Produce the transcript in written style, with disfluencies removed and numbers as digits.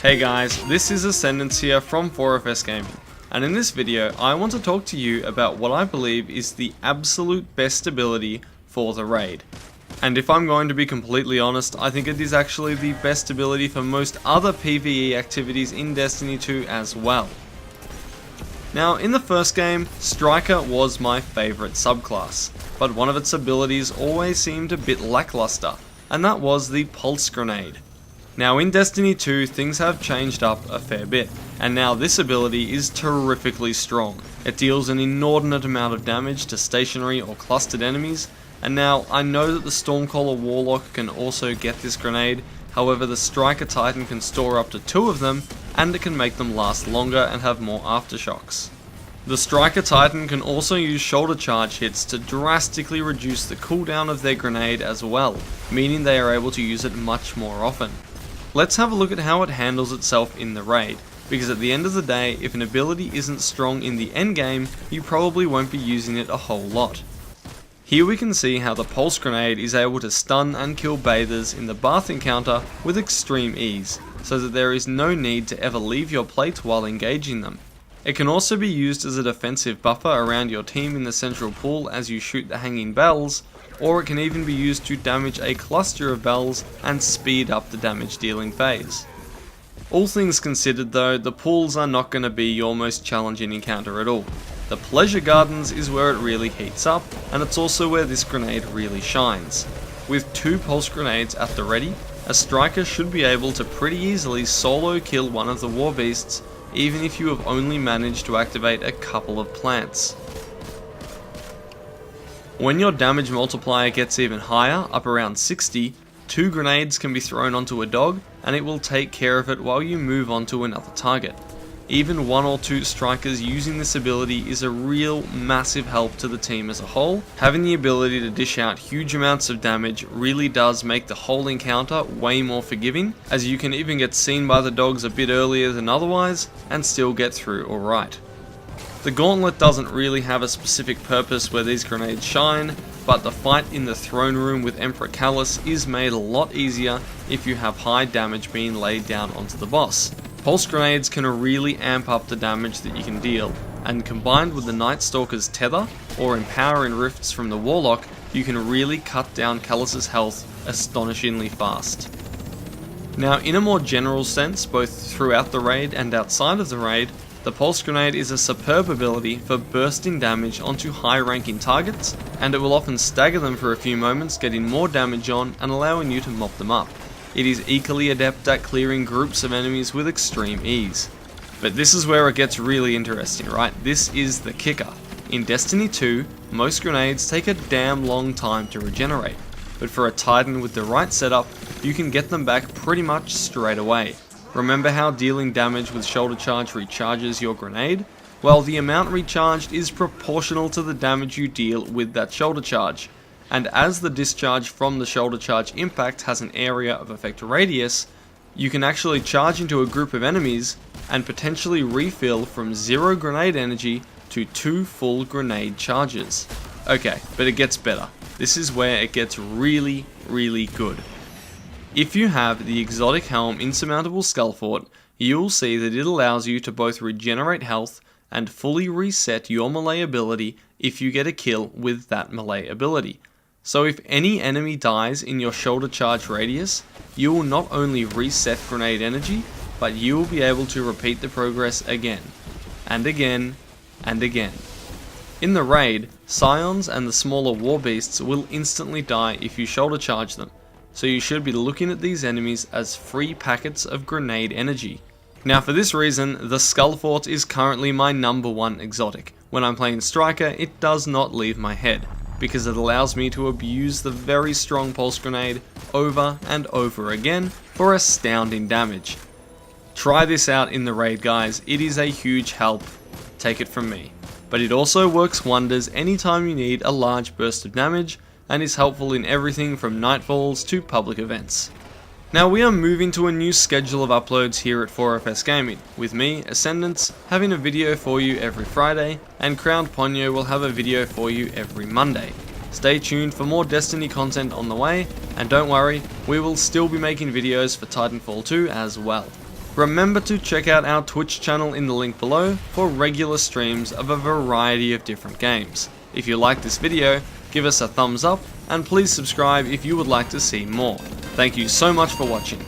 Hey guys, this is Ascendance here from 4FS Gaming, and in this video I want to talk to you about what I believe is the absolute best ability for the raid. And if I'm going to be completely honest, I think it is actually the best ability for most other PvE activities in Destiny 2 as well. Now in the first game, Striker was my favourite subclass, but one of its abilities always seemed a bit lackluster, and that was the Pulse Grenade. Now in Destiny 2 things have changed up a fair bit, and now this ability is terrifically strong. It deals an inordinate amount of damage to stationary or clustered enemies, and now I know that the Stormcaller Warlock can also get this grenade, however the Striker Titan can store up to 2 of them, and it can make them last longer and have more aftershocks. The Striker Titan can also use shoulder charge hits to drastically reduce the cooldown of their grenade as well, meaning they are able to use it much more often. Let's have a look at how it handles itself in the raid, because at the end of the day, if an ability isn't strong in the endgame, you probably won't be using it a whole lot. Here we can see how the Pulse Grenade is able to stun and kill bathers in the bath encounter with extreme ease, so that there is no need to ever leave your plate while engaging them. It can also be used as a defensive buffer around your team in the central pool as you shoot the hanging bells, or it can even be used to damage a cluster of bells and speed up the damage dealing phase. All things considered though, the pools are not going to be your most challenging encounter at all. The Pleasure Gardens is where it really heats up, and it's also where this grenade really shines. With 2 pulse grenades at the ready, a striker should be able to pretty easily solo kill one of the war beasts, even if you have only managed to activate a couple of plants. When your damage multiplier gets even higher, up around 60, 2 grenades can be thrown onto a dog and it will take care of it while you move on to another target. Even 1 or 2 strikers using this ability is a real massive help to the team as a whole. Having the ability to dish out huge amounts of damage really does make the whole encounter way more forgiving, as you can even get seen by the dogs a bit earlier than otherwise and still get through alright. The Gauntlet doesn't really have a specific purpose where these grenades shine, but the fight in the throne room with Emperor Callus is made a lot easier if you have high damage being laid down onto the boss. Pulse grenades can really amp up the damage that you can deal, and combined with the Night Stalker's tether, or empowering rifts from the Warlock, you can really cut down Callus's health astonishingly fast. Now in a more general sense, both throughout the raid and outside of the raid, the Pulse Grenade is a superb ability for bursting damage onto high ranking targets, and it will often stagger them for a few moments, getting more damage on and allowing you to mop them up. It is equally adept at clearing groups of enemies with extreme ease. But this is where it gets really interesting, right? This is the kicker. In Destiny 2, most grenades take a damn long time to regenerate, but for a Titan with the right setup, you can get them back pretty much straight away. Remember how dealing damage with shoulder charge recharges your grenade? Well, the amount recharged is proportional to the damage you deal with that shoulder charge. And as the discharge from the shoulder charge impact has an area of effect radius, you can actually charge into a group of enemies and potentially refill from 0 grenade energy to 2 full grenade charges. Okay, but it gets better. This is where it gets really, really good. If you have the exotic helm Insurmountable Skullfort, you will see that it allows you to both regenerate health and fully reset your melee ability if you get a kill with that melee ability. So if any enemy dies in your shoulder charge radius, you will not only reset grenade energy, but you will be able to repeat the progress again, and again, and again. In the raid, Scions and the smaller war beasts will instantly die if you shoulder charge them, so you should be looking at these enemies as free packets of grenade energy. Now for this reason, the Skullfort is currently my number 1 exotic. When I'm playing Striker, it does not leave my head, because it allows me to abuse the very strong pulse grenade over and over again for astounding damage. Try this out in the raid guys, it is a huge help, take it from me. But it also works wonders anytime you need a large burst of damage, and is helpful in everything from nightfalls to public events. Now we are moving to a new schedule of uploads here at 4FS Gaming, with me, Ascendance, having a video for you every Friday, and Crowned Ponyo will have a video for you every Monday. Stay tuned for more Destiny content on the way, and don't worry, we will still be making videos for Titanfall 2 as well. Remember to check out our Twitch channel in the link below for regular streams of a variety of different games. If you like this video, give us a thumbs up, and please subscribe if you would like to see more. Thank you so much for watching.